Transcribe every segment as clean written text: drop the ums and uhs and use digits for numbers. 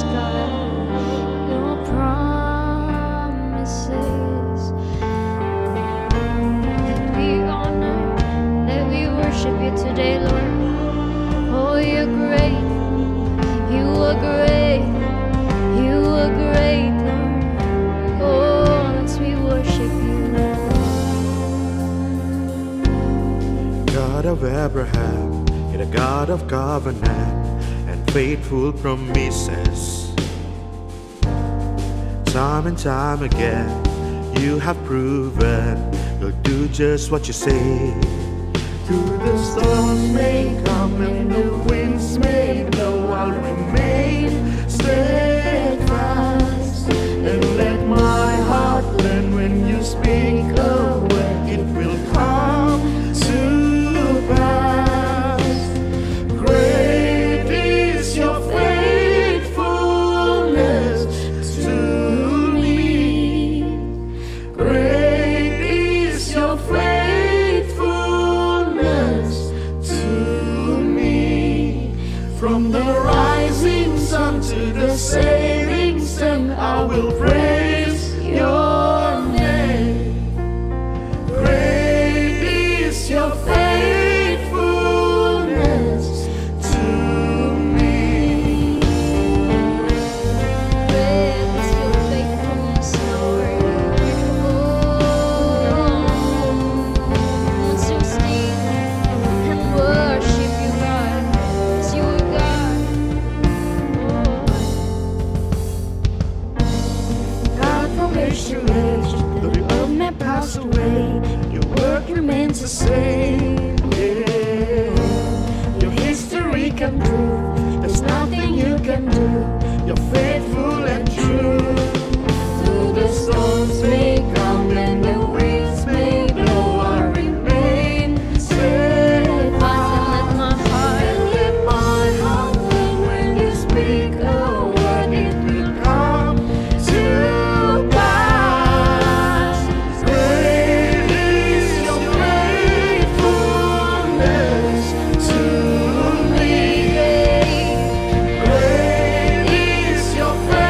God, your promises. That we honor, that we worship you today, Lord. Oh, you're great, you are great, you are great, Lord. Oh, let's we worship you. God of Abraham, you're the God of covenant and faithful promises. Time and time again, you have proven you'll do just what you say. Through the storms may come and the winds may blow, I'll remain steadfast and let my heart learn when you speak a word, it will come to pass. Great is your faithfulness to me. Great is your faithfulness to me. From the rising sun to the setting sun, I will praise your name. Great is your faithfulness to me. Great is your faithfulness, Lord. Let's just sing and worship you, God, 'cause you are God. God from age to age, though the earth may pass away, your work remains the same. Yeah. Your history can prove there's nothing you can do. You're faithful and true. Through the storms may come and the winds may blow, I remain steadfast. Let my heart And let my heart learn when you speak a word, it will come to pass. Great is your faithfulness to me. Great is your faithfulness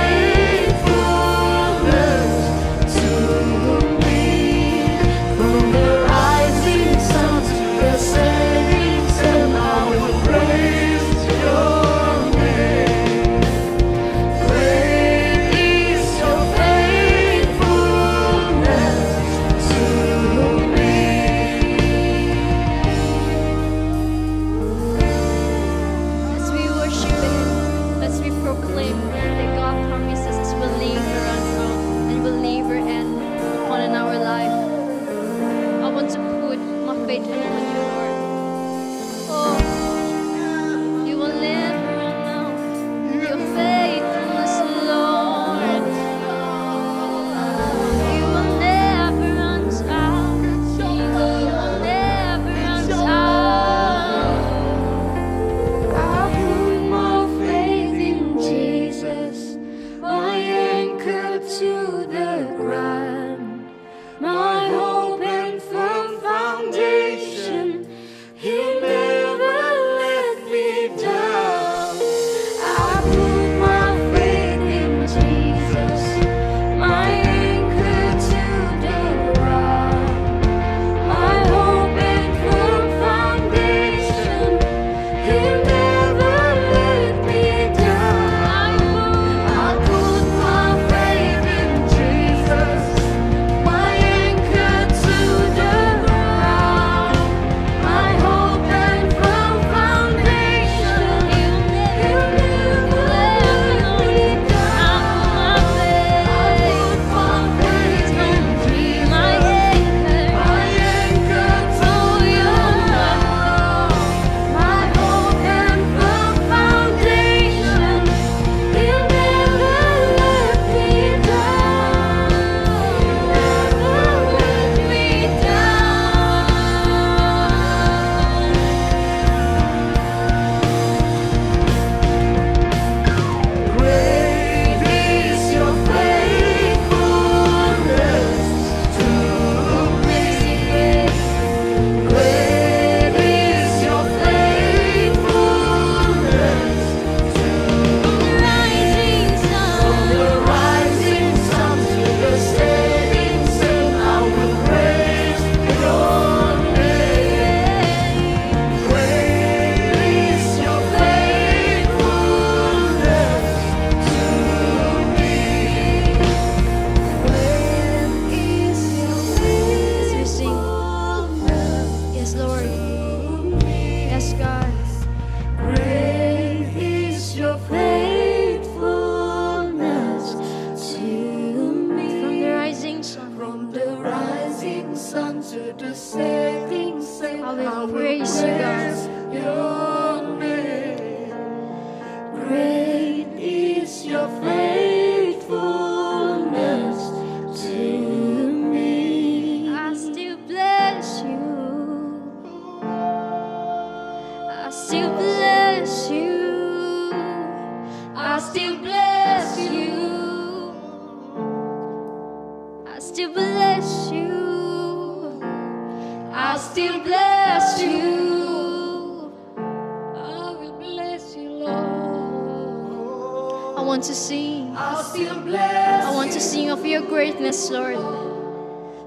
want to sing. I'll still bless I want to sing of your greatness, Lord.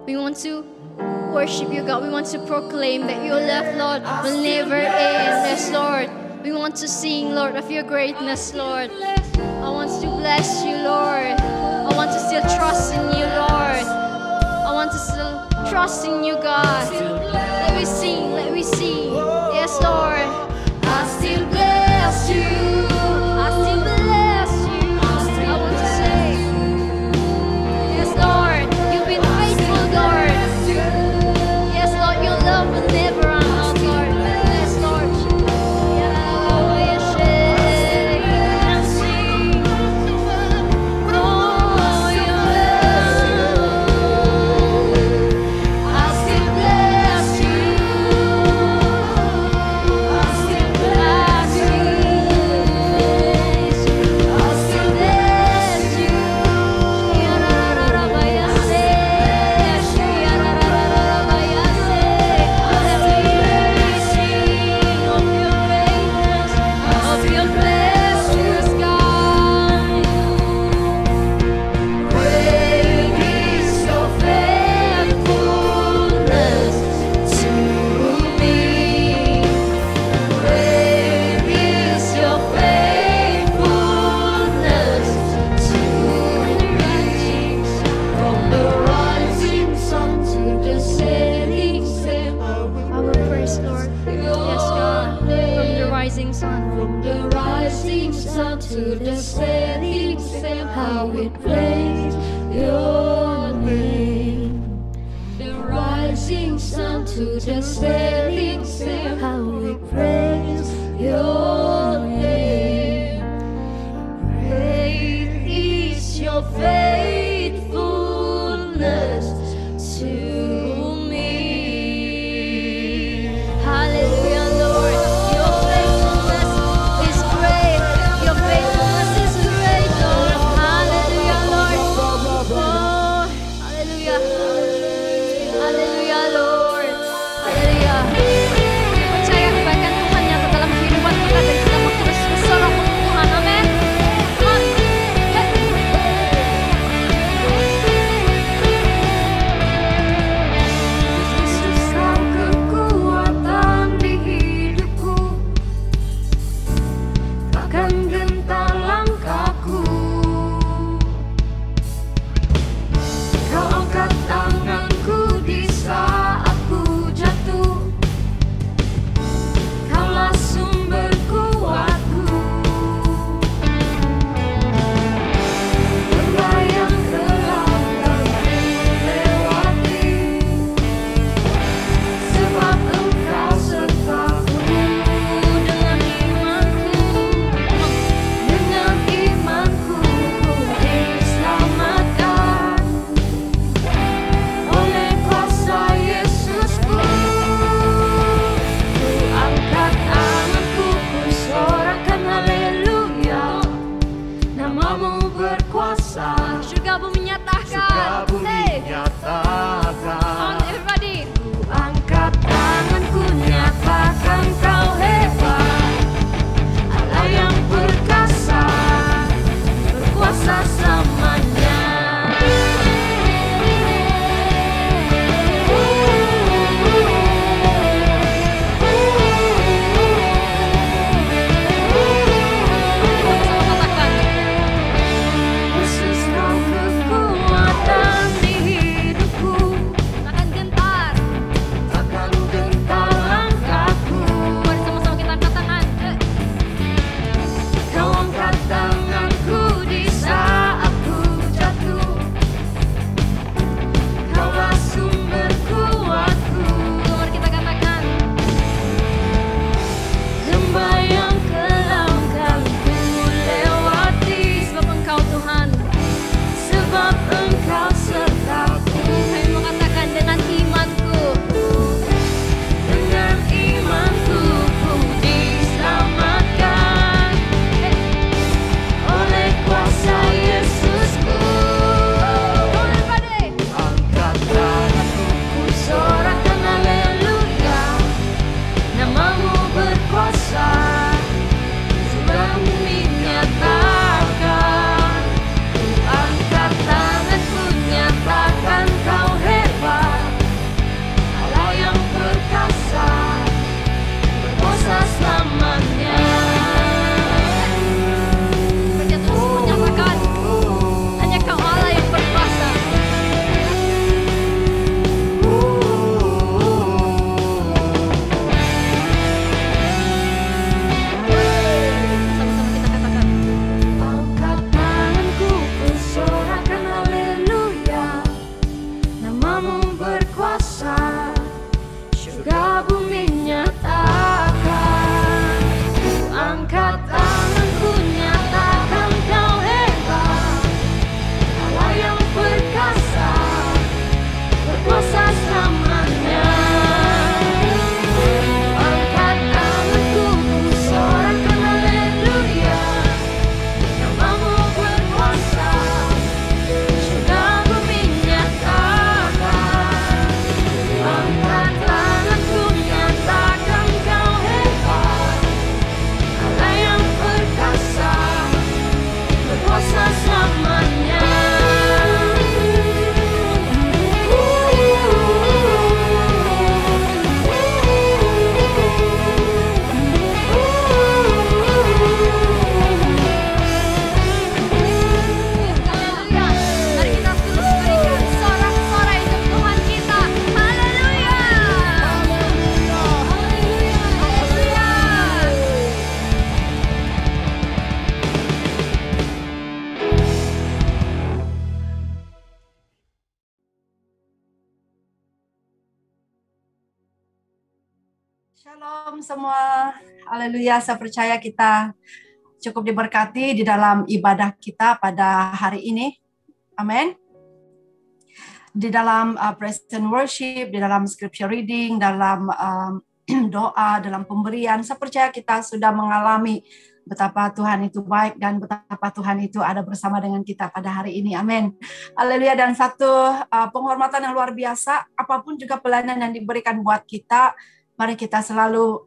We want to worship you, God. We want to proclaim that your love, Lord, will never end. Yes, Lord. We want to sing, Lord, of your greatness, Lord. I want to bless you, Lord. I want to still trust in you, Lord. I want to still trust in you, God. Let me sing, let me sing. Yes, Lord. I still bless you. I still bless you. I want to say, yes, Lord. You've been faithful, Lord. Yes, Lord, your love will never run out, Lord. Yes, Lord. To the setting sun, how we praise your name. The rising sun to the setting sun, how we praise your name. Great is your faithfulness to me. Hallelujah, Lord. Your faithfulness is great. Your faithfulness is great, Lord. Hallelujah, Lord. Oh, hallelujah. Hallelujah, Lord. Hallelujah. Percaya kebaikan Tuhan nyata dalam kehidupan kita Shalom semua, haleluya. Saya percaya kita cukup diberkati di dalam ibadah kita pada hari ini, amin. Di dalam praise and worship, di dalam scripture reading, dalam doa, dalam pemberian, saya percaya kita sudah mengalami betapa Tuhan itu baik dan betapa Tuhan itu ada bersama dengan kita pada hari ini, amin. Haleluya. Dan satu penghormatan yang luar biasa, apapun juga pelayanan yang diberikan buat kita, mari kita selalu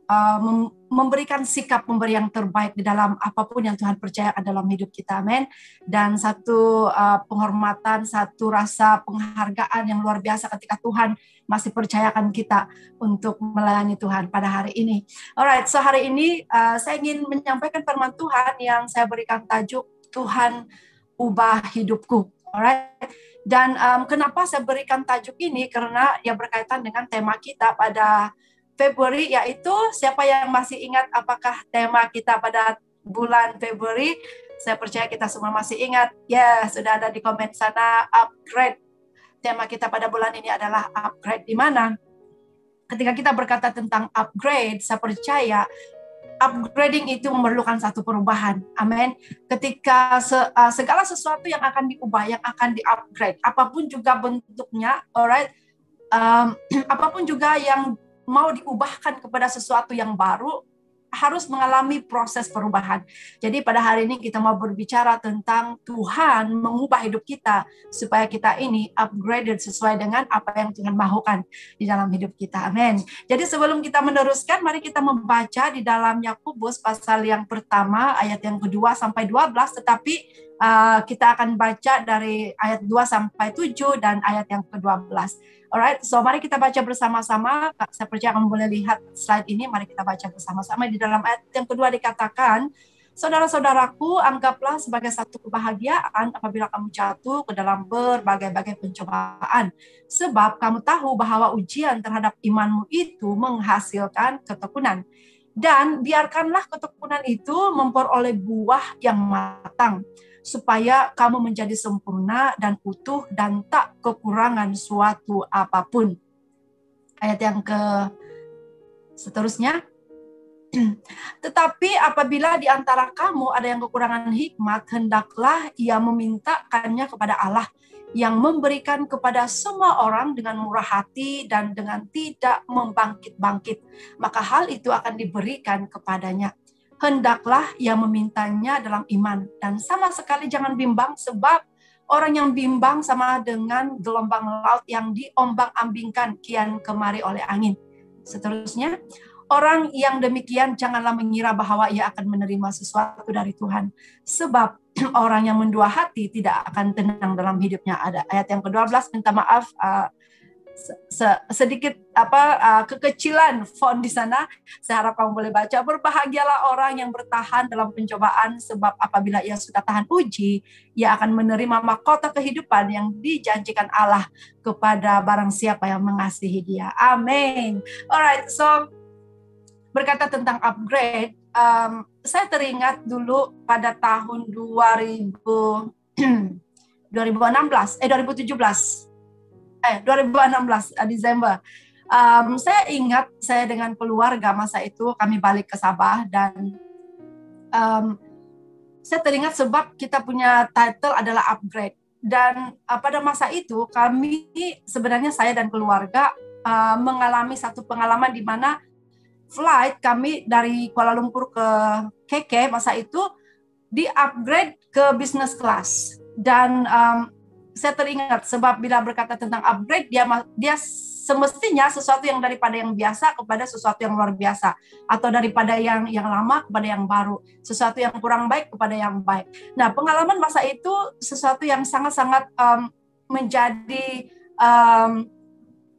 memberikan sikap memberi yang terbaik di dalam apapun yang Tuhan percayakan dalam hidup kita, amin. Dan satu penghormatan, satu rasa penghargaan yang luar biasa ketika Tuhan masih percayakan kita untuk melayani Tuhan pada hari ini. Alright, so hari ini saya ingin menyampaikan firman Tuhan yang saya berikan tajuk Tuhan ubah hidupku. Alright. Dan kenapa saya berikan tajuk ini? Karena ya berkaitan dengan tema kita pada Februari, yaitu siapa yang masih ingat apakah tema kita pada bulan Februari? Saya percaya kita semua masih ingat. Ya, sudah ada di komen sana, upgrade. Tema kita pada bulan ini adalah upgrade. Di mana ketika kita berkata tentang upgrade, saya percaya upgrading itu memerlukan satu perubahan. Amin. Ketika segala sesuatu yang akan diubah, yang akan di-upgrade, apapun juga bentuknya, alright, apapun juga yang mau diubahkan kepada sesuatu yang baru, harus mengalami proses perubahan. Jadi pada hari ini kita mau berbicara tentang Tuhan mengubah hidup kita, supaya kita ini upgraded sesuai dengan apa yang Tuhan mahukan di dalam hidup kita. Amin. Jadi sebelum kita meneruskan, mari kita membaca di dalam Yakobus pasal yang pertama, ayat yang kedua sampai 12, tetapi kita akan baca dari ayat 2 sampai 7 dan ayat yang ke-12. Alright, so mari kita baca bersama-sama. Saya percaya kamu boleh lihat slide ini. Mari kita baca bersama-sama. Di dalam ayat yang kedua dikatakan, saudara-saudaraku, anggaplah sebagai satu kebahagiaan apabila kamu jatuh ke dalam berbagai-bagai pencobaan. Sebab kamu tahu bahwa ujian terhadap imanmu itu menghasilkan ketekunan. Dan biarkanlah ketekunan itu memperoleh buah yang matang, supaya kamu menjadi sempurna dan utuh dan tak kekurangan suatu apapun. Ayat yang seterusnya. Tetapi apabila di antara kamu ada yang kekurangan hikmat, hendaklah ia memintakannya kepada Allah, yang memberikan kepada semua orang dengan murah hati dan dengan tidak membangkit-bangkit. Maka hal itu akan diberikan kepadanya. Hendaklah ia memintanya dalam iman, dan sama sekali jangan bimbang, sebab orang yang bimbang sama dengan gelombang laut yang diombang-ambingkan kian kemari oleh angin. Seterusnya, orang yang demikian janganlah mengira bahwa ia akan menerima sesuatu dari Tuhan, sebab orang yang mendua hati tidak akan tenang dalam hidupnya. Ada ayat yang ke-12, minta maaf sedikit kekecilan font di sana. Saya harap kamu boleh baca. Berbahagialah orang yang bertahan dalam pencobaan, sebab apabila ia sudah tahan uji, ia akan menerima mahkota kehidupan yang dijanjikan Allah kepada barang siapa yang mengasihi Dia. Amin. Alright, so berkata tentang upgrade, saya teringat dulu pada tahun 2016 Desember. Saya ingat saya dengan keluarga masa itu kami balik ke Sabah, dan saya teringat sebab kita punya title adalah upgrade. Dan pada masa itu kami sebenarnya, saya dan keluarga mengalami satu pengalaman di mana flight kami dari Kuala Lumpur ke KK masa itu di-upgrade ke business class. Dan saya teringat sebab bila berkata tentang upgrade, dia semestinya sesuatu yang daripada yang biasa kepada sesuatu yang luar biasa, atau daripada yang lama kepada yang baru, sesuatu yang kurang baik kepada yang baik. Nah, pengalaman masa itu sesuatu yang sangat-sangat menjadi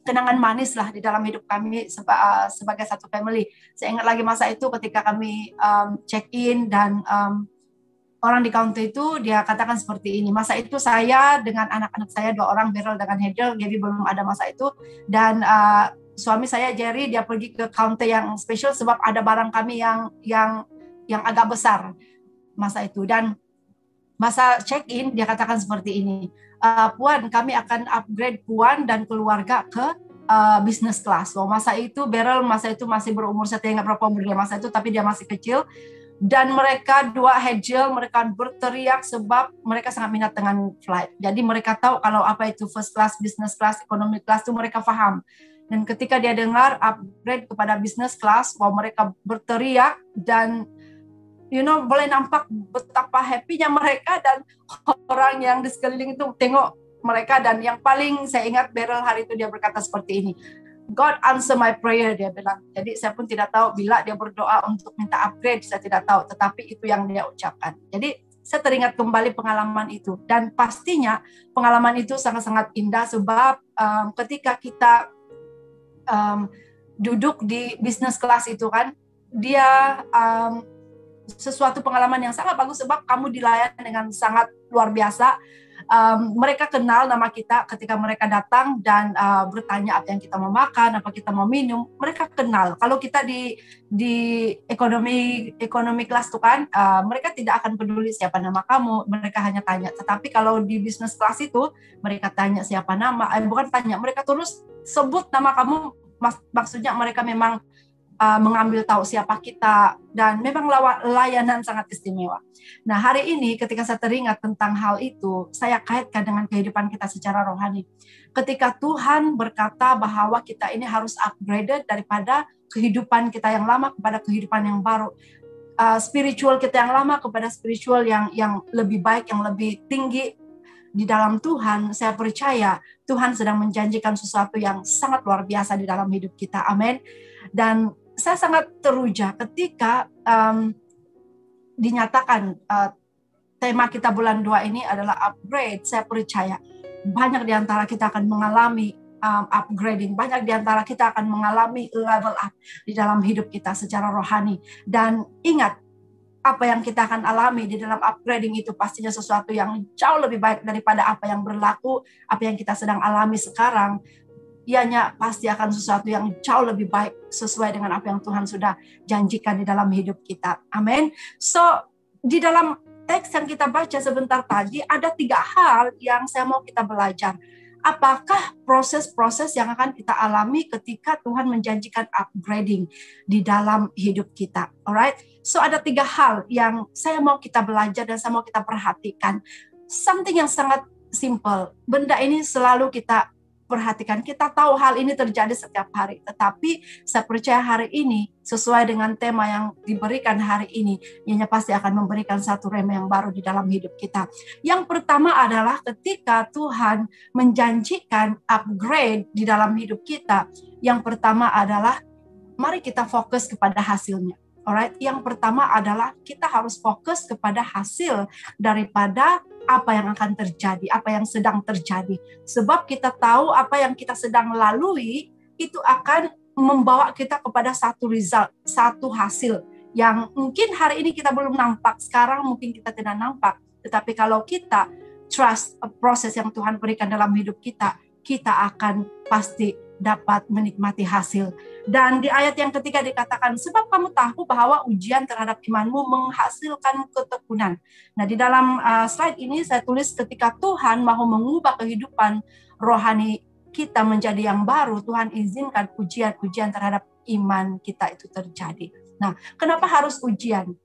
kenangan manis lah di dalam hidup kami sebagai satu family. Saya ingat lagi masa itu ketika kami check in, dan orang di counter itu dia katakan seperti ini. Masa itu saya dengan anak-anak saya 2 orang, Beryl dengan Hedel, Gaby belum ada masa itu. Dan suami saya Jerry, dia pergi ke counter yang spesial sebab ada barang kami yang agak besar masa itu. Dan masa check-in dia katakan seperti ini, Puan, kami akan upgrade Puan dan keluarga ke business class. Masa itu Beryl masih berumur, saya ingat berapa umur dia masa itu, tapi dia masih kecil. Dan mereka dua Hegel, mereka berteriak sebab mereka sangat minat dengan flight. Jadi mereka tahu kalau apa itu first class, business class, economy class itu mereka paham. Dan ketika dia dengar upgrade kepada business class, mereka berteriak dan boleh nampak betapa happy-nya mereka dan orang yang di sekeliling itu tengok mereka. Dan yang paling saya ingat Beryl hari itu dia berkata seperti ini, God answer my prayer, dia bilang. Jadi saya pun tidak tahu bila dia berdoa untuk minta upgrade, saya tidak tahu. Tetapi itu yang dia ucapkan. Jadi saya teringat kembali pengalaman itu. Dan pastinya pengalaman itu sangat-sangat indah sebab ketika kita duduk di business class itu kan, dia sesuatu pengalaman yang sangat bagus sebab kamu dilayani dengan sangat luar biasa. Mereka kenal nama kita ketika mereka datang dan bertanya apa yang kita mau makan, apa kita mau minum. Mereka kenal. Kalau kita di ekonomi kelas tuh kan, mereka tidak akan peduli siapa nama kamu. Mereka hanya tanya. Tetapi kalau di business class itu, mereka tanya siapa nama. Bukan tanya, mereka terus sebut nama kamu. Maksudnya mereka memang mengambil tahu siapa kita, dan memang layanan sangat istimewa. Nah, hari ini ketika saya teringat tentang hal itu, saya kaitkan dengan kehidupan kita secara rohani. Ketika Tuhan berkata bahwa kita ini harus upgraded daripada kehidupan kita yang lama kepada kehidupan yang baru. Spiritual kita yang lama kepada spiritual yang lebih baik, yang lebih tinggi di dalam Tuhan. Saya percaya Tuhan sedang menjanjikan sesuatu yang sangat luar biasa di dalam hidup kita. Amin. Dan saya sangat teruja ketika dinyatakan tema kita bulan 2 ini adalah upgrade. Saya percaya banyak di antara kita akan mengalami upgrading. Banyak di antara kita akan mengalami level up di dalam hidup kita secara rohani. Dan ingat, apa yang kita akan alami di dalam upgrading itu pastinya sesuatu yang jauh lebih baik daripada apa yang berlaku, apa yang kita sedang alami sekarang. Ianya pasti akan sesuatu yang jauh lebih baik sesuai dengan apa yang Tuhan sudah janjikan di dalam hidup kita. Amin. So, di dalam teks yang kita baca sebentar tadi, ada 3 hal yang saya mau kita belajar. Apakah proses-proses yang akan kita alami ketika Tuhan menjanjikan upgrading di dalam hidup kita. Alright? So, ada 3 hal yang saya mau kita belajar dan saya mau kita perhatikan. Something yang sangat simple. Benda ini selalu kita perhatikan. Kita tahu hal ini terjadi setiap hari. Tetapi saya percaya hari ini sesuai dengan tema yang diberikan hari ini, ianya pasti akan memberikan satu rema yang baru di dalam hidup kita. Yang pertama adalah ketika Tuhan menjanjikan upgrade di dalam hidup kita. Yang pertama adalah mari kita fokus kepada hasilnya. Alright, yang pertama adalah kita harus fokus kepada hasil daripada apa yang akan terjadi, apa yang sedang terjadi. Sebab kita tahu apa yang kita sedang lalui itu akan membawa kita kepada satu result, satu hasil yang mungkin hari ini kita belum nampak, sekarang mungkin kita tidak nampak. Tetapi kalau kita trust proses yang Tuhan berikan dalam hidup kita, kita akan pasti dapat menikmati hasil. Dan di ayat yang ketiga dikatakan, sebab kamu tahu bahwa ujian terhadap imanmu menghasilkan ketekunan. Nah, di dalam slide ini saya tulis ketika Tuhan mau mengubah kehidupan rohani kita menjadi yang baru, Tuhan izinkan ujian-ujian terhadap iman kita itu terjadi. Nah, kenapa harus ujian?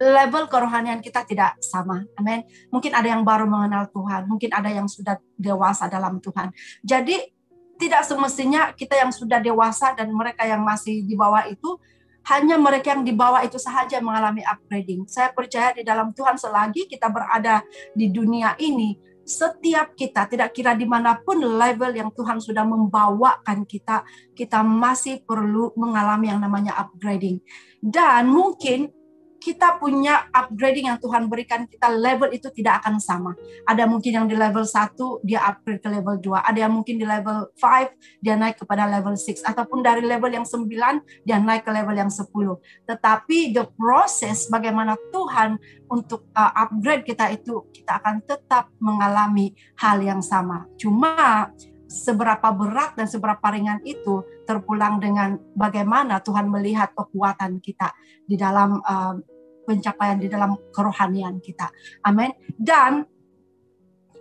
Level kerohanian kita tidak sama. Amin. Mungkin ada yang baru mengenal Tuhan, mungkin ada yang sudah dewasa dalam Tuhan. Jadi tidak semestinya kita yang sudah dewasa dan mereka yang masih di bawah itu, hanya mereka yang di bawah itu sahaja mengalami upgrading. Saya percaya di dalam Tuhan selagi kita berada di dunia ini, setiap kita, tidak kira dimanapun level yang Tuhan sudah membawakan kita, kita masih perlu mengalami yang namanya upgrading. Dan mungkin kita punya upgrading yang Tuhan berikan kita, level itu tidak akan sama. Ada mungkin yang di level 1, dia upgrade ke level 2. Ada yang mungkin di level 5, dia naik kepada level 6. Ataupun dari level yang 9, dia naik ke level yang 10. Tetapi the process bagaimana Tuhan untuk upgrade kita itu, kita akan tetap mengalami hal yang sama. Cuma seberapa berat dan seberapa ringan itu terpulang dengan bagaimana Tuhan melihat kekuatan kita di dalam pencapaian di dalam kerohanian kita. Amin. Dan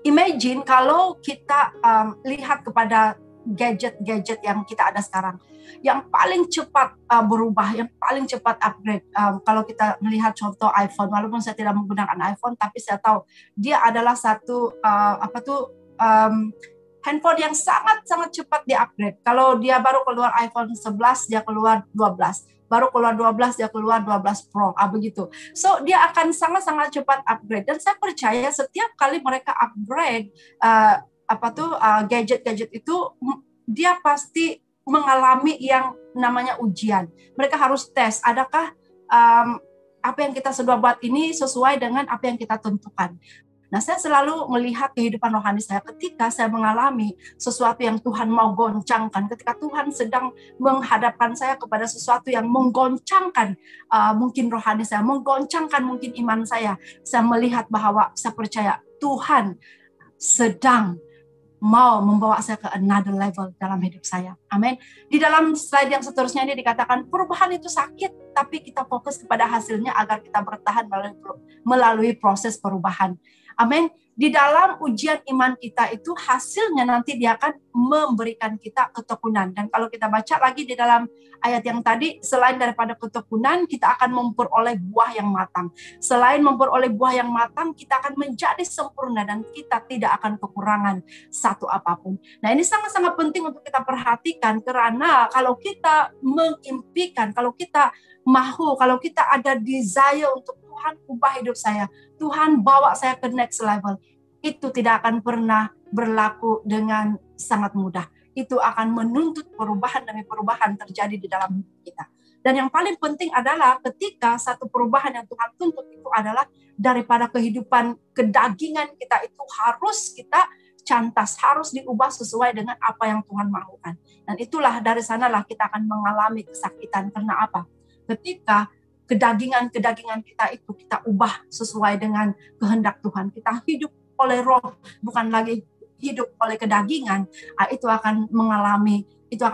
imagine kalau kita lihat kepada gadget-gadget yang kita ada sekarang. Yang paling cepat berubah, yang paling cepat upgrade. Kalau kita melihat contoh iPhone, walaupun saya tidak menggunakan iPhone, tapi saya tahu dia adalah satu handphone yang sangat-sangat cepat di-upgrade. Kalau dia baru keluar iPhone 11, dia keluar 12. Baru keluar 12, dia keluar 12 Pro, begitu. So, dia akan sangat-sangat cepat upgrade. Dan saya percaya setiap kali mereka upgrade gadget-gadget itu, dia pasti mengalami yang namanya ujian. Mereka harus tes, adakah apa yang kita sudah buat ini sesuai dengan apa yang kita tentukan. Nah, saya selalu melihat kehidupan rohani saya ketika saya mengalami sesuatu yang Tuhan mau goncangkan, ketika Tuhan sedang menghadapkan saya kepada sesuatu yang menggoncangkan mungkin rohani saya, menggoncangkan mungkin iman saya melihat bahwa saya percaya Tuhan sedang mau membawa saya ke another level dalam hidup saya. Amin. Di dalam slide yang seterusnya ini dikatakan perubahan itu sakit, tapi kita fokus kepada hasilnya agar kita bertahan melalui proses perubahan. Amin. Di dalam ujian iman kita itu hasilnya nanti dia akan memberikan kita ketekunan. Dan kalau kita baca lagi di dalam ayat yang tadi, selain daripada ketekunan, kita akan memperoleh buah yang matang. Selain memperoleh buah yang matang, kita akan menjadi sempurna dan kita tidak akan kekurangan satu apapun. Nah, ini sangat-sangat penting untuk kita perhatikan, karena kalau kita mengimpikan, kalau kita mahu, kalau kita ada desire untuk Tuhan ubah hidup saya, Tuhan bawa saya ke next level, itu tidak akan pernah berlaku dengan sangat mudah. Itu akan menuntut perubahan demi perubahan terjadi di dalam hidup kita. Dan yang paling penting adalah ketika satu perubahan yang Tuhan tuntut itu adalah daripada kehidupan kedagingan kita itu harus kita cantas, harus diubah sesuai dengan apa yang Tuhan maukan. Dan itulah dari sanalah kita akan mengalami kesakitan. Karena apa? Ketika kedagingan kita itu kita ubah sesuai dengan kehendak Tuhan. Kita hidup oleh roh, bukan lagi hidup oleh kedagingan, itu akan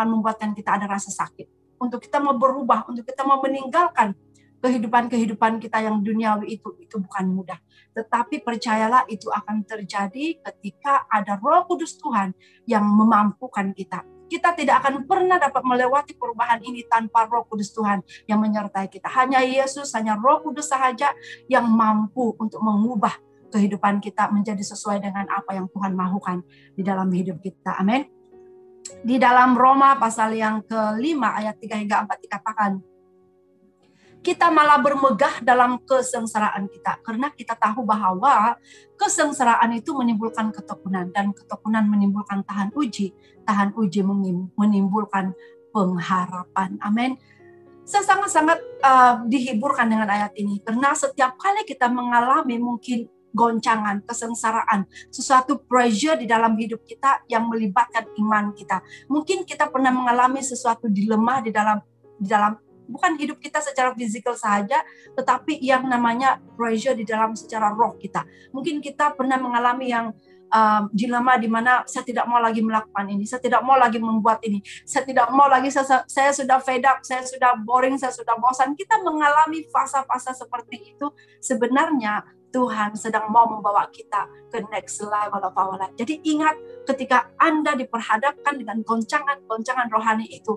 membuatkan kita ada rasa sakit. Untuk kita mau berubah, untuk kita mau meninggalkan kehidupan kita yang duniawi itu bukan mudah. Tetapi percayalah itu akan terjadi ketika ada Roh Kudus Tuhan yang memampukan kita. Kita tidak akan pernah dapat melewati perubahan ini tanpa Roh Kudus Tuhan yang menyertai kita. Hanya Yesus, hanya Roh Kudus sahaja yang mampu untuk mengubah kehidupan kita menjadi sesuai dengan apa yang Tuhan mahukan di dalam hidup kita. Amin. Di dalam Roma pasal yang ke-5 ayat 3 hingga 4 dikatakan, kita malah bermegah dalam kesengsaraan kita. Karena kita tahu bahwa kesengsaraan itu menimbulkan ketekunan. Dan ketekunan menimbulkan tahan uji. Tahan uji menimbulkan pengharapan. Amin. Saya sangat-sangat dihiburkan dengan ayat ini. Karena setiap kali kita mengalami mungkin goncangan, kesengsaraan, sesuatu pressure di dalam hidup kita yang melibatkan iman kita. Mungkin kita pernah mengalami sesuatu dilema di dalam bukan hidup kita secara fisikal saja, tetapi yang namanya pressure di dalam secara roh kita. Mungkin kita pernah mengalami yang dilema di mana saya tidak mau lagi melakukan ini, saya tidak mau lagi membuat ini, saya tidak mau lagi, saya sudah fed up, saya sudah boring, saya sudah bosan. Kita mengalami fase-fase seperti itu. Sebenarnya Tuhan sedang mau membawa kita ke next level of our life. Jadi ingat, ketika Anda diperhadapkan dengan goncangan rohani itu,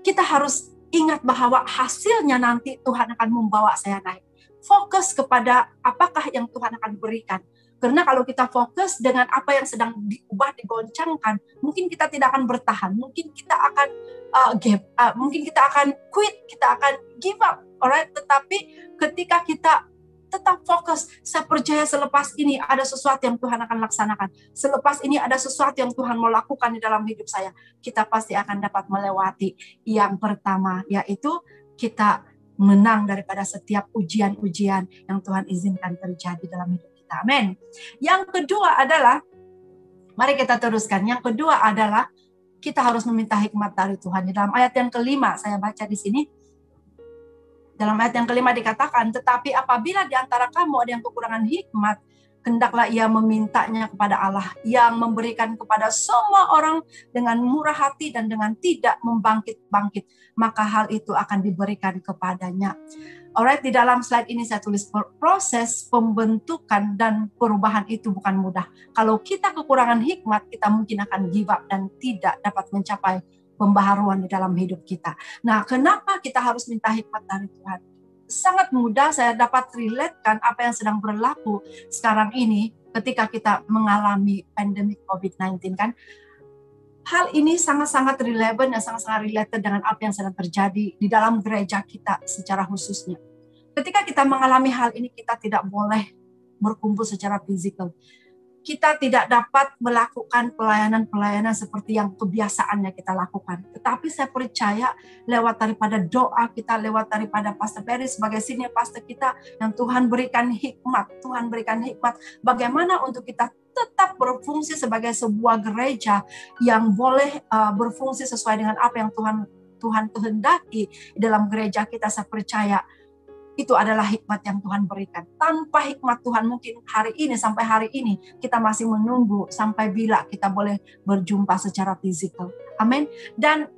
kita harus ingat bahwa hasilnya nanti Tuhan akan membawa saya naik. Fokus kepada apakah yang Tuhan akan berikan. Karena kalau kita fokus dengan apa yang sedang diubah, digoncangkan, mungkin kita tidak akan bertahan. Mungkin kita akan mungkin kita akan quit, kita akan give up. Alright? Tetapi ketika kita tetap fokus, saya percaya selepas ini ada sesuatu yang Tuhan akan laksanakan. Selepas ini ada sesuatu yang Tuhan mau lakukan di dalam hidup saya. Kita pasti akan dapat melewati yang pertama, yaitu kita menang daripada setiap ujian-ujian yang Tuhan izinkan terjadi dalam hidup kita. Amin. Yang kedua adalah, mari kita teruskan. Yang kedua adalah kita harus meminta hikmat dari Tuhan. Di dalam ayat yang kelima, saya baca di sini. Dalam ayat yang kelima dikatakan, tetapi apabila di antara kamu ada yang kekurangan hikmat, hendaklah ia memintanya kepada Allah yang memberikan kepada semua orang dengan murah hati dan dengan tidak membangkit-bangkit, maka hal itu akan diberikan kepadanya. Alright, di dalam slide ini saya tulis proses pembentukan dan perubahan itu bukan mudah. Kalau kita kekurangan hikmat, kita mungkin akan give up dan tidak dapat mencapai pembaharuan di dalam hidup kita. Nah, kenapa kita harus minta hikmat dari Tuhan? Sangat mudah saya dapat relate-kan apa yang sedang berlaku sekarang ini ketika kita mengalami pandemi COVID-19 kan. Hal ini sangat-sangat relevan dan sangat-sangat related dengan apa yang sedang terjadi di dalam gereja kita secara khususnya. Ketika kita mengalami hal ini, kita tidak boleh berkumpul secara fisikal. Kita tidak dapat melakukan pelayanan-pelayanan seperti yang kebiasaannya kita lakukan. Tetapi saya percaya lewat daripada doa kita, lewat daripada Pastor Perry sebagai senior pastor kita, yang Tuhan berikan hikmat. Tuhan berikan hikmat bagaimana untuk kita tetap berfungsi sebagai sebuah gereja yang boleh berfungsi sesuai dengan apa yang Tuhan kehendaki dalam gereja kita. Saya percaya itu adalah hikmat yang Tuhan berikan. Tanpa hikmat Tuhan mungkin hari ini sampai hari ini kita masih menunggu sampai bila kita boleh berjumpa secara fisikal. Amin. Dan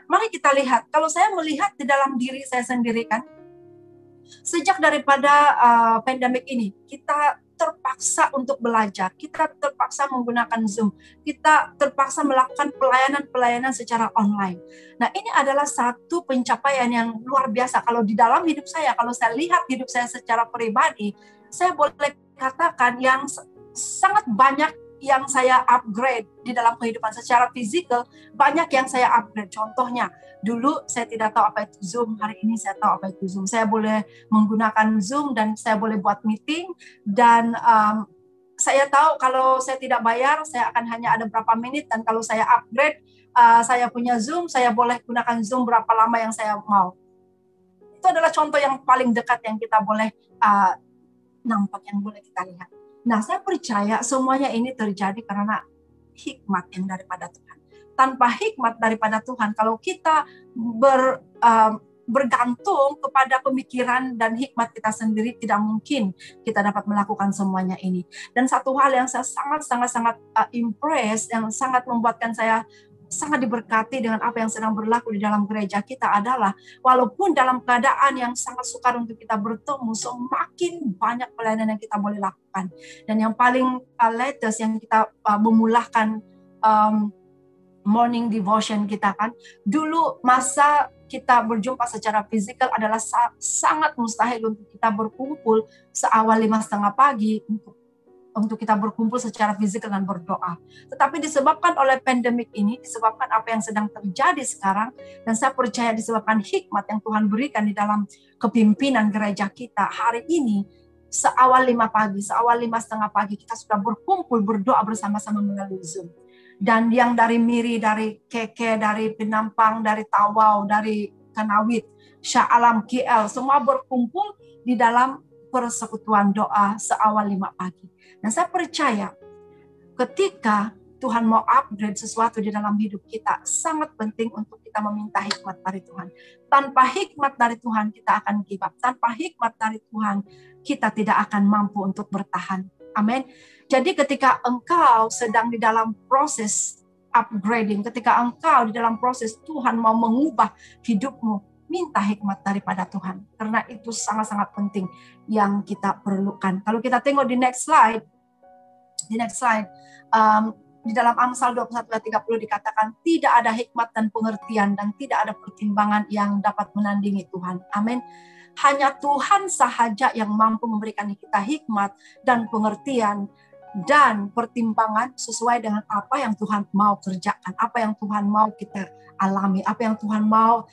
mari kita lihat, kalau saya melihat di dalam diri saya sendiri kan, sejak daripada pandemik ini, kita terpaksa untuk belajar, kita terpaksa menggunakan Zoom, kita terpaksa melakukan pelayanan-pelayanan secara online. Nah, ini adalah satu pencapaian yang luar biasa. Kalau di dalam hidup saya, kalau saya lihat hidup saya secara pribadi, saya boleh katakan yang sangat banyak yang saya upgrade di dalam kehidupan secara fisikal, banyak yang saya upgrade. Contohnya, dulu saya tidak tahu apa itu Zoom, hari ini saya tahu apa itu Zoom. Saya boleh menggunakan Zoom dan saya boleh buat meeting, dan saya tahu kalau saya tidak bayar, saya akan hanya ada berapa menit, dan kalau saya upgrade, saya punya Zoom, saya boleh gunakan Zoom berapa lama yang saya mau. Itu adalah contoh yang paling dekat yang kita boleh nampak, yang boleh kita lihat. Nah, saya percaya semuanya ini terjadi karena hikmat yang daripada Tuhan. Tanpa hikmat daripada Tuhan, kalau kita bergantung kepada pemikiran dan hikmat kita sendiri, tidak mungkin kita dapat melakukan semuanya ini. Dan satu hal yang saya sangat impress, yang sangat membuatkan saya sangat diberkati dengan apa yang sedang berlaku di dalam gereja kita adalah, walaupun dalam keadaan yang sangat sukar untuk kita bertemu, semakin banyak pelayanan yang kita boleh lakukan. Dan yang paling latest yang kita memulahkan morning devotion kita kan, dulu masa kita berjumpa secara fisikal adalah sangat mustahil untuk kita berkumpul seawal 5:30 pagi untuk kita berkumpul secara fisikal dan berdoa. Tetapi disebabkan oleh pandemik ini, disebabkan apa yang sedang terjadi sekarang, dan saya percaya disebabkan hikmat yang Tuhan berikan di dalam kepimpinan gereja kita, hari ini seawal 5 pagi, seawal 5:30 pagi, kita sudah berkumpul berdoa bersama-sama melalui Zoom. Dan yang dari Miri, dari Keke, dari Penampang, dari Tawau, dari Kanawit, Shah Alam, KL, semua berkumpul di dalam persekutuan doa seawal 5 pagi. Dan saya percaya ketika Tuhan mau upgrade sesuatu di dalam hidup kita, sangat penting untuk kita meminta hikmat dari Tuhan. Tanpa hikmat dari Tuhan, kita akan give up. Tanpa hikmat dari Tuhan, kita tidak akan mampu untuk bertahan. Amin. Jadi ketika engkau sedang di dalam proses upgrading, ketika engkau di dalam proses Tuhan mau mengubah hidupmu, minta hikmat daripada Tuhan. Karena itu sangat-sangat penting yang kita perlukan. Kalau kita tengok di next slide, di dalam Amsal 21:30 dikatakan, tidak ada hikmat dan pengertian dan tidak ada pertimbangan yang dapat menandingi Tuhan. Amin. Hanya Tuhan sahaja yang mampu memberikan kita hikmat dan pengertian dan pertimbangan sesuai dengan apa yang Tuhan mau kerjakan, apa yang Tuhan mau kita alami, apa yang Tuhan mau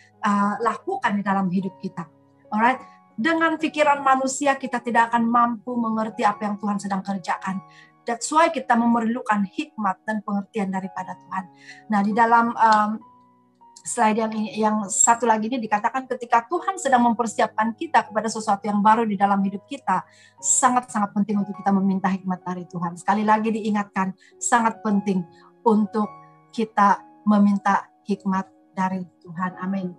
lakukan di dalam hidup kita. Alright? Dengan pikiran manusia kita tidak akan mampu mengerti apa yang Tuhan sedang kerjakan. That's why kita memerlukan hikmat dan pengertian daripada Tuhan. Nah, di dalam slide yang satu lagi ini dikatakan ketika Tuhan sedang mempersiapkan kita kepada sesuatu yang baru di dalam hidup kita, sangat-sangat penting untuk kita meminta hikmat dari Tuhan. Sekali lagi diingatkan, sangat penting untuk kita meminta hikmat dari Tuhan. Amin.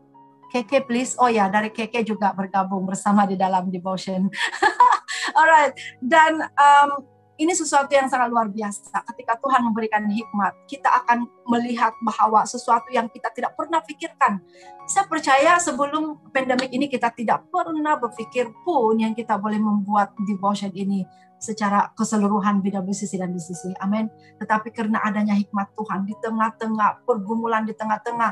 Keke please. Oh ya, dari Keke juga bergabung bersama di dalam devotion. Alright. Dan ini sesuatu yang sangat luar biasa. Ketika Tuhan memberikan hikmat, kita akan melihat bahwa sesuatu yang kita tidak pernah pikirkan. Saya percaya sebelum pandemik ini kita tidak pernah berpikir pun yang kita boleh membuat devotion ini secara keseluruhan BWCC dan DCC. Amin. Tetapi karena adanya hikmat Tuhan di tengah-tengah pergumulan, di tengah-tengah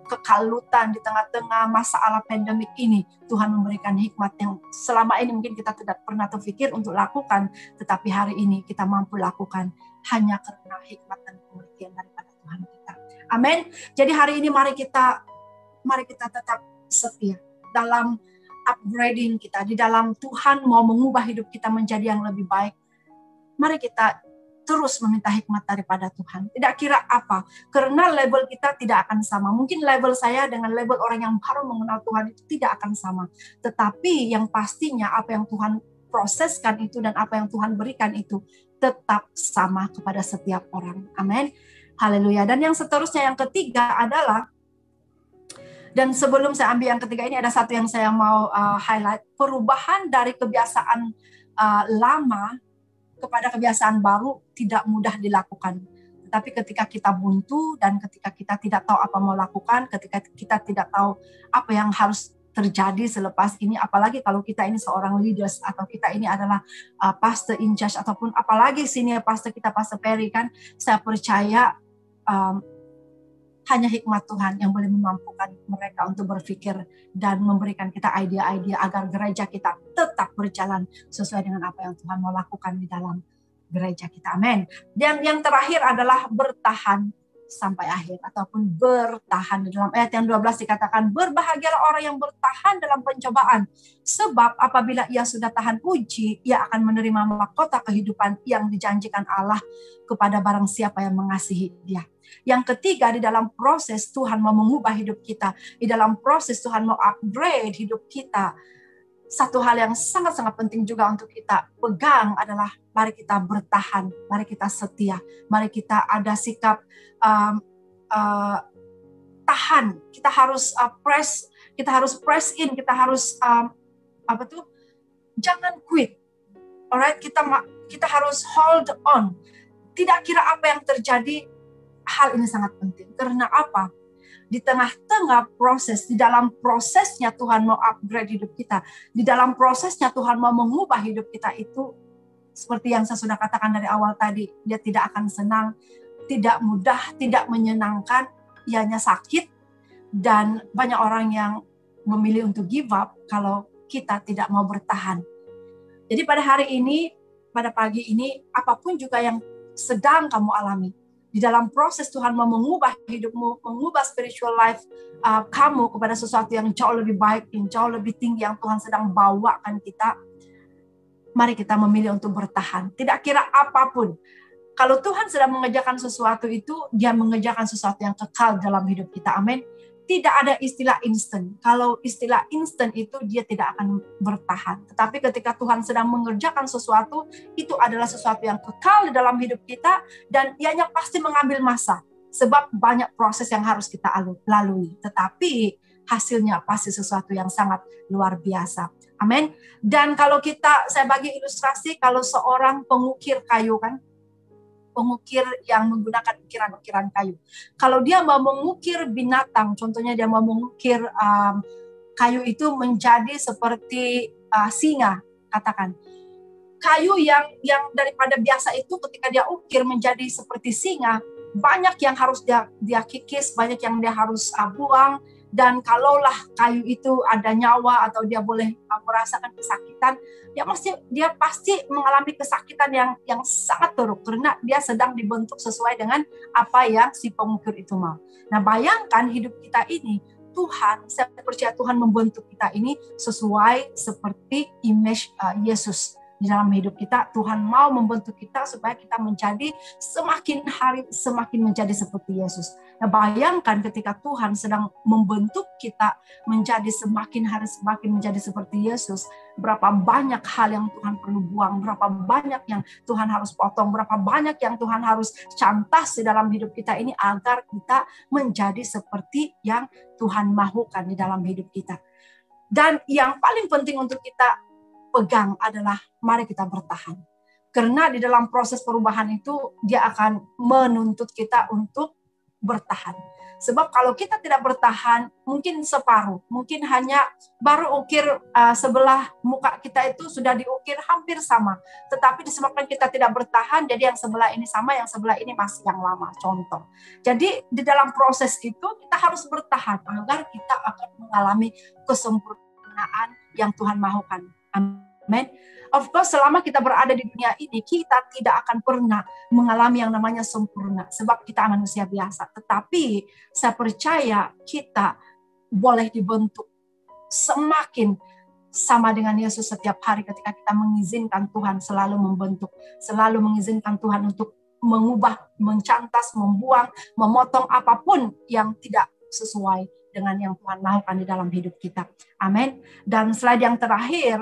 kekalutan, di tengah-tengah masalah pandemik ini, Tuhan memberikan hikmat yang selama ini mungkin kita tidak pernah terpikir untuk lakukan, tetapi hari ini kita mampu lakukan hanya karena hikmat dan pengertian daripada Tuhan kita. Amin. Jadi hari ini mari kita tetap setia dalam upgrading kita, di dalam Tuhan mau mengubah hidup kita menjadi yang lebih baik. Mari kita terus meminta hikmat daripada Tuhan. Tidak kira apa, karena level kita tidak akan sama. Mungkin level saya dengan level orang yang baru mengenal Tuhan itu tidak akan sama. Tetapi yang pastinya apa yang Tuhan proseskan itu dan apa yang Tuhan berikan itu tetap sama kepada setiap orang. Amin. Haleluya. Dan yang seterusnya, yang ketiga adalah, dan sebelum saya ambil yang ketiga ini, ada satu yang saya mau highlight. Perubahan dari kebiasaan lama kepada kebiasaan baru tidak mudah dilakukan. Tetapi ketika kita buntu dan ketika kita tidak tahu apa mau lakukan, ketika kita tidak tahu apa yang harus terjadi selepas ini, apalagi kalau kita ini seorang leaders atau kita ini adalah pastor in charge ataupun apalagi senior pastor kita, Pastor Perry kan, saya percaya hanya hikmat Tuhan yang boleh memampukan mereka untuk berpikir dan memberikan kita ide-ide agar gereja kita tetap berjalan sesuai dengan apa yang Tuhan mau lakukan di dalam gereja kita. Amin. Dan yang terakhir adalah bertahan sampai akhir ataupun bertahan. Di dalam ayat yang 12 dikatakan, berbahagialah orang yang bertahan dalam pencobaan, sebab apabila ia sudah tahan uji, ia akan menerima mahkota kehidupan yang dijanjikan Allah kepada barang siapa yang mengasihi Dia. Yang ketiga, di dalam proses Tuhan mau mengubah hidup kita, di dalam proses Tuhan mau upgrade hidup kita, satu hal yang sangat-sangat penting juga untuk kita pegang adalah mari kita bertahan, mari kita setia, mari kita ada sikap tahan. Kita harus press in, kita harus jangan quit. Alright, kita harus hold on. Tidak kira apa yang terjadi. Hal ini sangat penting. Karena apa? Di tengah-tengah proses, di dalam prosesnya Tuhan mau upgrade hidup kita. Di dalam prosesnya Tuhan mau mengubah hidup kita itu, seperti yang saya sudah katakan dari awal tadi, dia tidak akan senang, tidak mudah, tidak menyenangkan, ianya sakit, dan banyak orang yang memilih untuk give up kalau kita tidak mau bertahan. Jadi pada hari ini, pada pagi ini, apapun juga yang sedang kamu alami, di dalam proses Tuhan mau mengubah hidupmu, mengubah spiritual life kamu kepada sesuatu yang jauh lebih baik, yang jauh lebih tinggi yang Tuhan sedang bawakan kita. Mari kita memilih untuk bertahan. Tidak kira apapun. Kalau Tuhan sedang mengerjakan sesuatu itu, Dia mengerjakan sesuatu yang kekal dalam hidup kita. Amin. Tidak ada istilah instan. Kalau istilah instan itu dia tidak akan bertahan. Tetapi ketika Tuhan sedang mengerjakan sesuatu, itu adalah sesuatu yang kekal di dalam hidup kita dan ianya pasti mengambil masa. Sebab banyak proses yang harus kita lalui. Tetapi hasilnya pasti sesuatu yang sangat luar biasa. Amin. Dan kalau saya bagi ilustrasi, kalau seorang pengukir kayu kan, pengukir yang menggunakan ukiran-ukiran kayu. Kalau dia mau mengukir binatang, contohnya dia mau mengukir kayu itu menjadi seperti singa, katakan. Kayu yang daripada biasa itu ketika dia ukir menjadi seperti singa, banyak yang harus dia kikis, banyak yang dia harus buang. Dan kalaulah kayu itu ada nyawa atau dia boleh merasakan kesakitan, dia pasti mengalami kesakitan yang sangat teruk karena dia sedang dibentuk sesuai dengan apa yang si pengukir itu mau. Nah, bayangkan hidup kita ini, saya percaya Tuhan membentuk kita ini sesuai seperti image Yesus. Di dalam hidup kita, Tuhan mau membentuk kita supaya kita menjadi semakin hari semakin menjadi seperti Yesus. Nah, bayangkan ketika Tuhan sedang membentuk kita menjadi semakin hari semakin menjadi seperti Yesus, berapa banyak hal yang Tuhan perlu buang, berapa banyak yang Tuhan harus potong, berapa banyak yang Tuhan harus cantas di dalam hidup kita ini agar kita menjadi seperti yang Tuhan mahukan di dalam hidup kita. Dan yang paling penting untuk kita pegang adalah mari kita bertahan. Karena di dalam proses perubahan itu dia akan menuntut kita untuk bertahan. Sebab kalau kita tidak bertahan, mungkin separuh, mungkin hanya baru ukir sebelah muka kita itu sudah diukir hampir sama. Tetapi disebabkan kita tidak bertahan, jadi yang sebelah ini sama, yang sebelah ini masih yang lama, contoh. Jadi di dalam proses itu kita harus bertahan agar kita akan mengalami kesempurnaan yang Tuhan mahukan. Amin. Of course, selama kita berada di dunia ini, kita tidak akan pernah mengalami yang namanya sempurna. Sebab kita manusia biasa. Tetapi saya percaya kita boleh dibentuk semakin sama dengan Yesus setiap hari ketika kita mengizinkan Tuhan selalu membentuk. Selalu mengizinkan Tuhan untuk mengubah, mencantas, membuang, memotong apapun yang tidak sesuai dengan yang Tuhan mahukan di dalam hidup kita. Amin. Dan slide yang terakhir,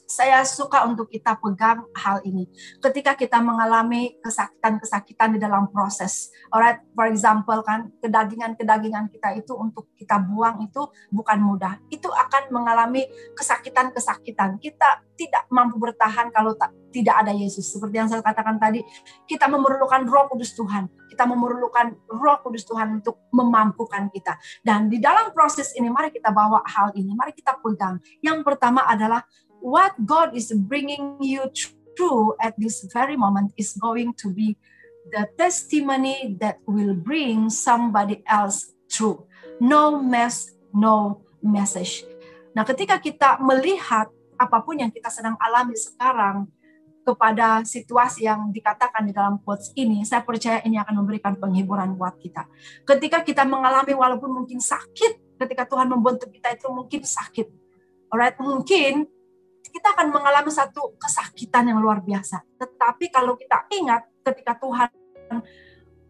saya suka untuk kita pegang hal ini. Ketika kita mengalami kesakitan-kesakitan di dalam proses. Alright, for example kan, kedagingan-kedagingan kita itu untuk kita buang itu bukan mudah. Itu akan mengalami kesakitan-kesakitan. Kita tidak mampu bertahan kalau tidak ada Yesus. Seperti yang saya katakan tadi, kita memerlukan Roh Kudus Tuhan. Kita memerlukan Roh Kudus Tuhan untuk memampukan kita. Dan di dalam proses ini, mari kita bawa hal ini. Mari kita pegang. Yang pertama adalah what God is bringing you through at this very moment is going to be the testimony that will bring somebody else through. No mess, no message. Nah, ketika kita melihat apapun yang kita sedang alami sekarang kepada situasi yang dikatakan di dalam quotes ini, saya percaya ini akan memberikan penghiburan buat kita. Ketika kita mengalami walaupun mungkin sakit, ketika Tuhan membentuk kita itu mungkin sakit. Alright, mungkin kita akan mengalami satu kesakitan yang luar biasa. Tetapi kalau kita ingat ketika Tuhan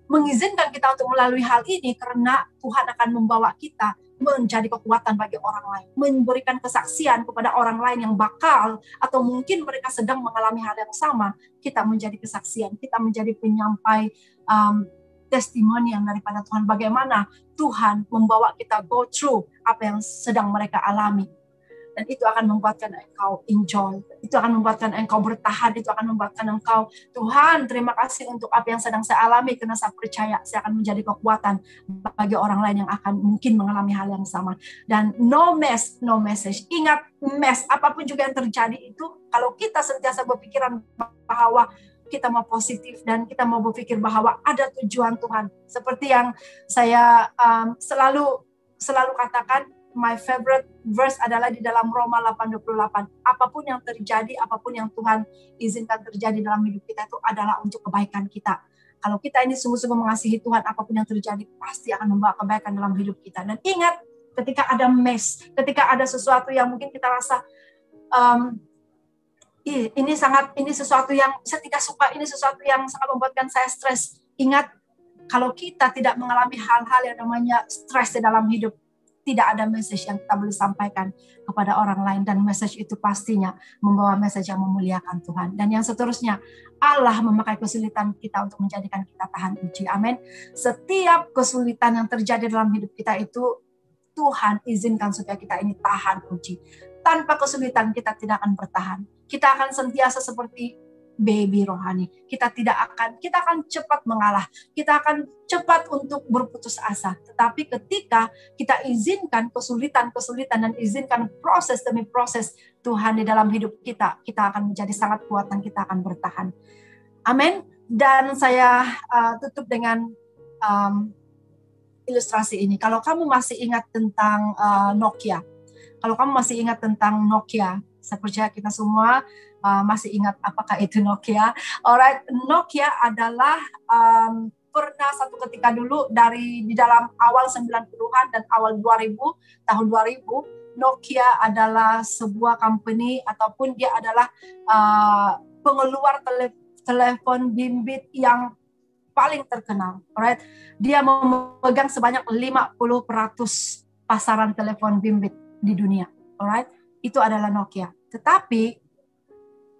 mengizinkan kita untuk melalui hal ini, karena Tuhan akan membawa kita menjadi kekuatan bagi orang lain, memberikan kesaksian kepada orang lain yang bakal atau mungkin mereka sedang mengalami hal yang sama, kita menjadi kesaksian, kita menjadi penyampai testimoni yang daripada Tuhan, bagaimana Tuhan membawa kita go through apa yang sedang mereka alami. Dan itu akan membuatkan engkau enjoy. Itu akan membuatkan engkau bertahan. Itu akan membuatkan engkau, Tuhan, terima kasih untuk apa yang sedang saya alami. Karena saya percaya saya akan menjadi kekuatan bagi orang lain yang akan mungkin mengalami hal yang sama. Dan no mess, no message. Ingat, mess, apapun juga yang terjadi itu, kalau kita sentiasa berpikiran bahwa kita mau positif dan kita mau berpikir bahwa ada tujuan Tuhan. Seperti yang saya selalu katakan, my favorite verse adalah di dalam Roma 8:28. Apapun yang terjadi, apapun yang Tuhan izinkan terjadi dalam hidup kita itu adalah untuk kebaikan kita. Kalau kita ini sungguh-sungguh mengasihi Tuhan, apapun yang terjadi pasti akan membawa kebaikan dalam hidup kita. Dan ingat, ketika ada mess, ketika ada sesuatu yang mungkin kita rasa ini sesuatu yang saya tidak suka, ini sesuatu yang sangat membuatkan saya stres. Ingat, kalau kita tidak mengalami hal-hal yang namanya stres di dalam hidup, tidak ada message yang kita boleh sampaikan kepada orang lain. Dan message itu pastinya membawa message yang memuliakan Tuhan. Dan yang seterusnya, Allah memakai kesulitan kita untuk menjadikan kita tahan uji. Amin. Setiap kesulitan yang terjadi dalam hidup kita itu, Tuhan izinkan supaya kita ini tahan uji. Tanpa kesulitan kita tidak akan bertahan. Kita akan sentiasa seperti baby rohani. Kita akan cepat mengalah. Kita akan cepat untuk berputus asa. Tetapi ketika kita izinkan kesulitan dan izinkan proses demi proses Tuhan di dalam hidup kita, kita akan menjadi sangat kuat dan kita akan bertahan. Amin. Dan saya tutup dengan ilustrasi ini. Kalau kamu masih ingat tentang Nokia, saya percaya kita semua masih ingat apakah itu Nokia. Alright, Nokia adalah pernah satu ketika dulu di dalam awal 90-an dan awal 2000, tahun 2000, Nokia adalah sebuah company ataupun dia adalah pengeluar telepon bimbit yang paling terkenal. Alright, dia memegang sebanyak 50% pasaran telepon bimbit di dunia. Alright, itu adalah Nokia. Tetapi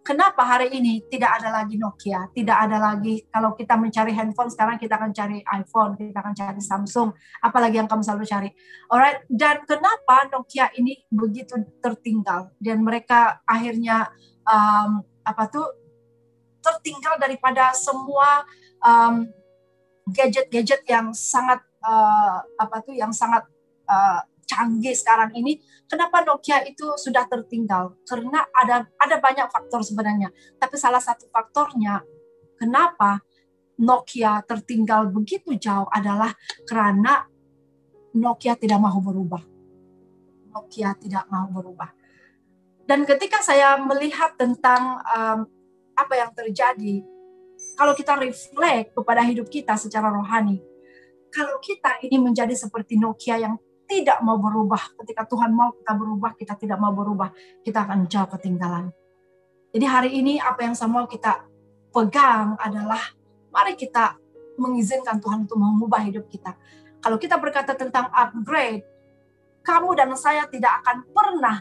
kenapa hari ini tidak ada lagi Nokia? Tidak ada lagi, kalau kita mencari handphone sekarang kita akan cari iPhone, kita akan cari Samsung, apalagi yang kamu selalu cari. Alright, dan kenapa Nokia ini begitu tertinggal? Dan mereka akhirnya tertinggal daripada semua gadget-gadget yang sangat yang sangat canggih sekarang ini. Kenapa Nokia itu sudah tertinggal? Karena ada banyak faktor sebenarnya. Tapi salah satu faktornya kenapa Nokia tertinggal begitu jauh adalah karena Nokia tidak mau berubah. Nokia tidak mau berubah. Dan ketika saya melihat tentang apa yang terjadi, kalau kita reflect kepada hidup kita secara rohani, kalau kita ini menjadi seperti Nokia yang tidak mau berubah, ketika Tuhan mau kita berubah, kita tidak mau berubah, kita akan jauh ketinggalan. Jadi hari ini apa yang saya mau kita pegang adalah, mari kita mengizinkan Tuhan untuk mengubah hidup kita. Kalau kita berkata tentang upgrade, kamu dan saya tidak akan pernah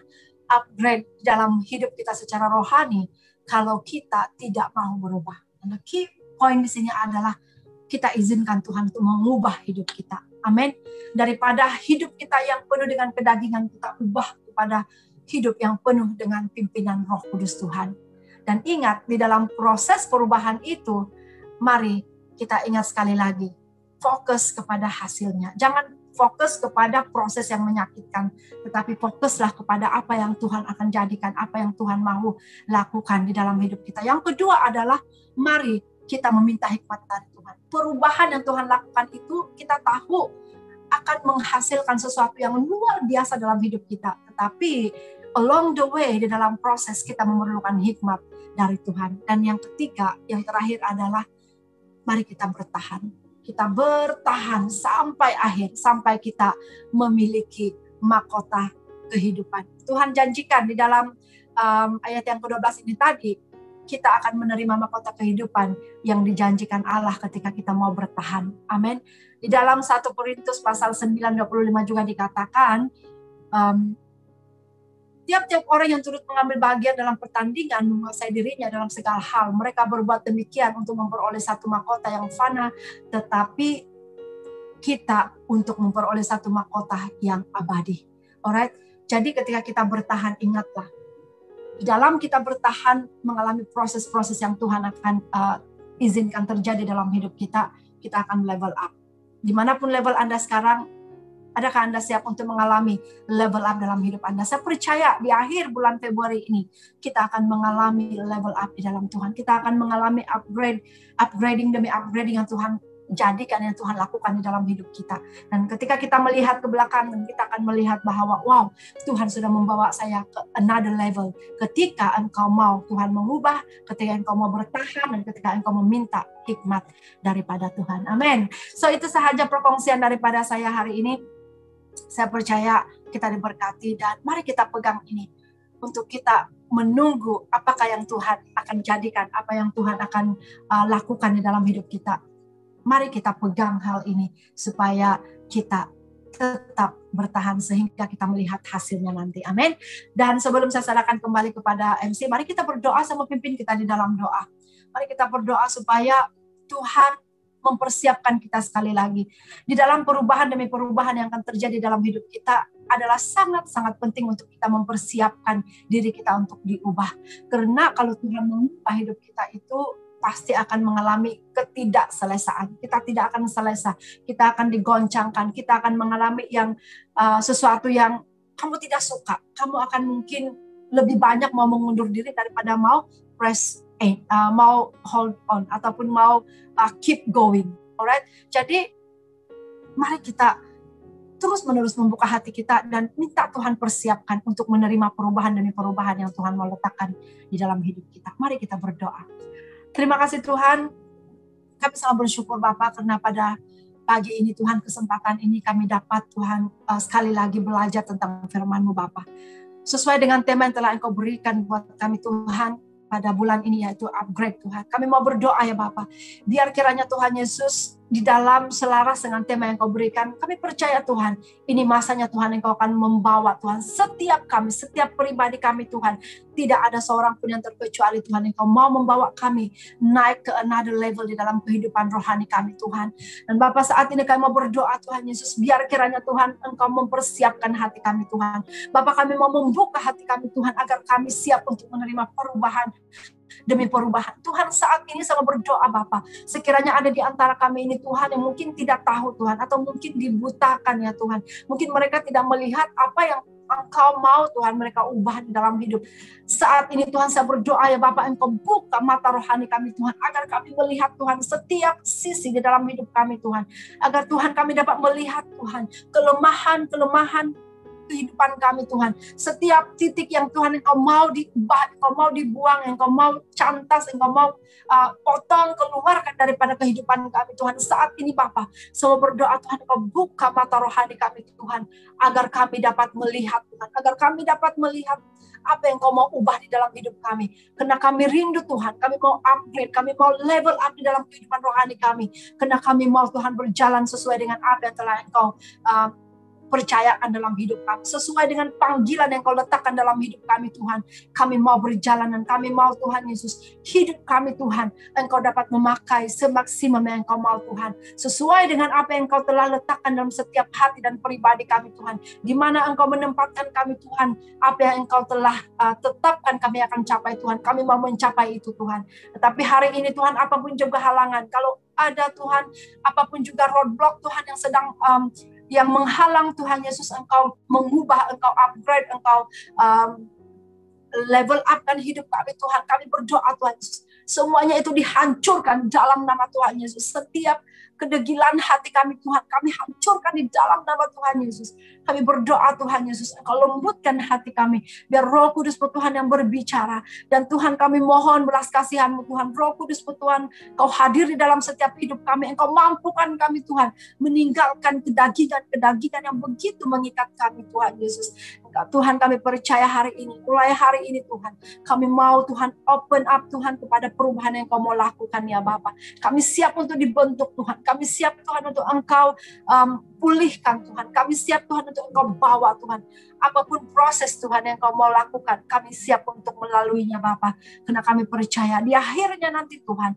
upgrade dalam hidup kita secara rohani kalau kita tidak mau berubah. Dan key point di sini adalah kita izinkan Tuhan untuk mengubah hidup kita. Amin. Daripada hidup kita yang penuh dengan kedagingan, kita ubah kepada hidup yang penuh dengan pimpinan Roh Kudus Tuhan. Dan ingat, di dalam proses perubahan itu, mari kita ingat sekali lagi, fokus kepada hasilnya. Jangan fokus kepada proses yang menyakitkan, tetapi fokuslah kepada apa yang Tuhan akan jadikan, apa yang Tuhan mau lakukan di dalam hidup kita. Yang kedua adalah, mari kita meminta hikmat dari Tuhan. Perubahan yang Tuhan lakukan itu kita tahu akan menghasilkan sesuatu yang luar biasa dalam hidup kita. Tetapi along the way, di dalam proses kita memerlukan hikmat dari Tuhan. Dan yang ketiga, yang terakhir adalah mari kita bertahan. Kita bertahan sampai akhir, sampai kita memiliki mahkota kehidupan. Tuhan janjikan di dalam ayat yang ke-12 ini tadi, kita akan menerima mahkota kehidupan yang dijanjikan Allah ketika kita mau bertahan. Amin. Di dalam 1 Korintus pasal 9:25 juga dikatakan, tiap-tiap orang yang turut mengambil bagian dalam pertandingan menguasai dirinya dalam segala hal. Mereka berbuat demikian untuk memperoleh satu mahkota yang fana, tetapi kita untuk memperoleh satu mahkota yang abadi. Alright? Jadi ketika kita bertahan, ingatlah, di dalam kita bertahan mengalami proses-proses yang Tuhan akan izinkan terjadi dalam hidup kita, kita akan level up. Dimanapun level Anda sekarang, adakah Anda siap untuk mengalami level up dalam hidup Anda? Saya percaya di akhir bulan Februari ini, kita akan mengalami level up di dalam Tuhan. Kita akan mengalami upgrading demi upgrading yang Tuhan jadikan, yang Tuhan lakukan di dalam hidup kita. Dan ketika kita melihat ke belakang, kita akan melihat bahwa wow, Tuhan sudah membawa saya ke another level. Ketika engkau mau Tuhan mengubah, ketika engkau mau bertahan, dan ketika engkau meminta hikmat daripada Tuhan. Amin. So itu sahaja perkongsian daripada saya hari ini. Saya percaya kita diberkati, dan mari kita pegang ini untuk kita menunggu apakah yang Tuhan akan jadikan, apa yang Tuhan akan lakukan di dalam hidup kita. Mari kita pegang hal ini supaya kita tetap bertahan sehingga kita melihat hasilnya nanti. Amin. Dan sebelum saya serahkan kembali kepada MC, mari kita berdoa sama pimpin kita di dalam doa. Mari kita berdoa supaya Tuhan mempersiapkan kita sekali lagi. Di dalam perubahan demi perubahan yang akan terjadi dalam hidup kita adalah sangat-sangat penting untuk kita mempersiapkan diri kita untuk diubah. Karena kalau Tuhan mengubah hidup kita itu pasti akan mengalami ketidakselesaan. Kita tidak akan selesai. Kita akan digoncangkan. Kita akan mengalami yang sesuatu yang kamu tidak suka. Kamu akan mungkin lebih banyak mau mengundur diri daripada mau mau hold on ataupun mau keep going. Alright? Jadi mari kita terus-menerus membuka hati kita dan minta Tuhan persiapkan untuk menerima perubahan demi perubahan yang Tuhan mau letakkan di dalam hidup kita. Mari kita berdoa. Terima kasih Tuhan, kami sangat bersyukur Bapak karena pada pagi ini Tuhan, kesempatan ini kami dapat Tuhan sekali lagi belajar tentang firman-Mu Bapak. Sesuai dengan tema yang telah Engkau berikan buat kami Tuhan pada bulan ini, yaitu upgrade Tuhan. Kami mau berdoa ya Bapak, biar kiranya Tuhan Yesus di dalam selaras dengan tema yang Kau berikan, kami percaya Tuhan, ini masanya Tuhan Engkau akan membawa Tuhan setiap kami, setiap pribadi kami Tuhan, tidak ada seorang pun yang terkecuali Tuhan, Engkau mau membawa kami naik ke another level di dalam kehidupan rohani kami Tuhan. Dan Bapak saat ini kami mau berdoa Tuhan Yesus, biar kiranya Tuhan Engkau mempersiapkan hati kami Tuhan. Bapak kami mau membuka hati kami Tuhan, agar kami siap untuk menerima perubahan demi perubahan. Tuhan, saat ini sama berdoa Bapa, sekiranya ada di antara kami ini Tuhan yang mungkin tidak tahu Tuhan, atau mungkin dibutakan ya Tuhan. Mungkin mereka tidak melihat apa yang Engkau mau Tuhan mereka ubah di dalam hidup. Saat ini Tuhan saya berdoa ya Bapak, Engkau buka mata rohani kami Tuhan, agar kami melihat Tuhan setiap sisi di dalam hidup kami Tuhan. Agar Tuhan kami dapat melihat Tuhan kelemahan kehidupan kami Tuhan. Setiap titik yang Tuhan Engkau mau diubah, Engkau mau dibuang, Engkau mau cantas, Engkau mau potong, keluarkan daripada kehidupan kami Tuhan. Saat ini Bapa, saya berdoa Tuhan Engkau buka mata rohani kami Tuhan, agar kami dapat melihat Tuhan, agar kami dapat melihat apa yang Kau mau ubah di dalam hidup kami. Karena kami rindu Tuhan, kami mau upgrade, kami mau level up di dalam kehidupan rohani kami. Karena kami mau Tuhan berjalan sesuai dengan apa yang telah Engkau percayakan dalam hidup kami, sesuai dengan panggilan yang Kau letakkan dalam hidup kami Tuhan. Kami mau berjalan dan kami mau Tuhan Yesus, hidup kami Tuhan Engkau dapat memakai semaksimum yang Engkau mau Tuhan, sesuai dengan apa yang Engkau telah letakkan dalam setiap hati dan pribadi kami Tuhan. Di mana Engkau menempatkan kami Tuhan, apa yang Engkau telah tetapkan kami akan capai Tuhan. Kami mau mencapai itu Tuhan. Tetapi hari ini Tuhan, apapun juga halangan, kalau ada Tuhan, apapun juga roadblock Tuhan yang sedang yang menghalang Tuhan Yesus Engkau mengubah, Engkau upgrade, Engkau level up kan hidup kami Tuhan. Kami berdoa Tuhan Yesus, semuanya itu dihancurkan dalam nama Tuhan Yesus. Setiap kedegilan hati kami Tuhan, kami hancurkan di dalam nama Tuhan Yesus. Kami berdoa Tuhan Yesus, Engkau lembutkan hati kami, biar Roh Kudus Tuhan yang berbicara. Dan Tuhan kami mohon belas kasihan-Mu Tuhan, Roh Kudus Tuhan, Kau hadir di dalam setiap hidup kami. Engkau mampukan kami Tuhan, meninggalkan kedagingan yang begitu mengikat kami Tuhan Yesus. Tuhan kami percaya hari ini, mulai hari ini Tuhan, kami mau Tuhan open up Tuhan kepada perubahan yang Kau mau lakukan ya Bapa. Kami siap untuk dibentuk Tuhan, kami siap Tuhan untuk Engkau pulihkan Tuhan, kami siap Tuhan untuk Engkau bawa Tuhan. Apapun proses Tuhan yang Kau mau lakukan, kami siap untuk melaluinya Bapa. Karena kami percaya di akhirnya nanti Tuhan,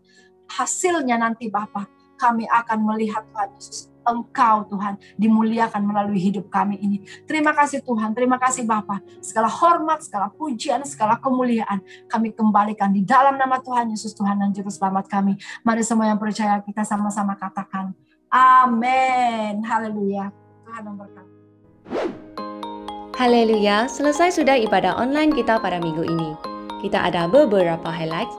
hasilnya nanti Bapa, kami akan melihat Tuhan Yesus, Engkau Tuhan dimuliakan melalui hidup kami ini. Terima kasih Tuhan, terima kasih Bapa. Segala hormat, segala pujian, segala kemuliaan kami kembalikan di dalam nama Tuhan Yesus, Tuhan dan Juru Selamat kami. Mari semua yang percaya kita sama-sama katakan amin. Haleluya. Tuhan memberkati. Haleluya, selesai sudah ibadah online kita pada minggu ini. Kita ada beberapa highlights.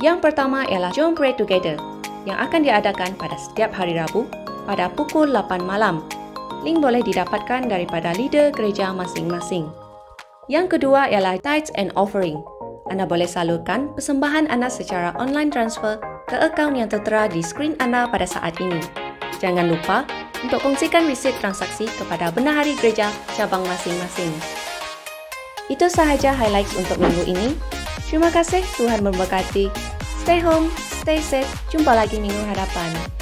Yang pertama ialah Jom Pray Together yang akan diadakan pada setiap hari Rabu pada pukul 8 malam. Link boleh didapatkan daripada leader gereja masing-masing. Yang kedua ialah Tithes and Offering. Anda boleh salurkan persembahan anda secara online transfer ke akaun yang tertera di skrin anda pada saat ini. Jangan lupa untuk kongsikan resit transaksi kepada bendahari gereja cabang masing-masing. Itu sahaja highlights untuk minggu ini. Terima kasih, Tuhan memberkati. Stay home, stay safe. Jumpa lagi minggu hadapan.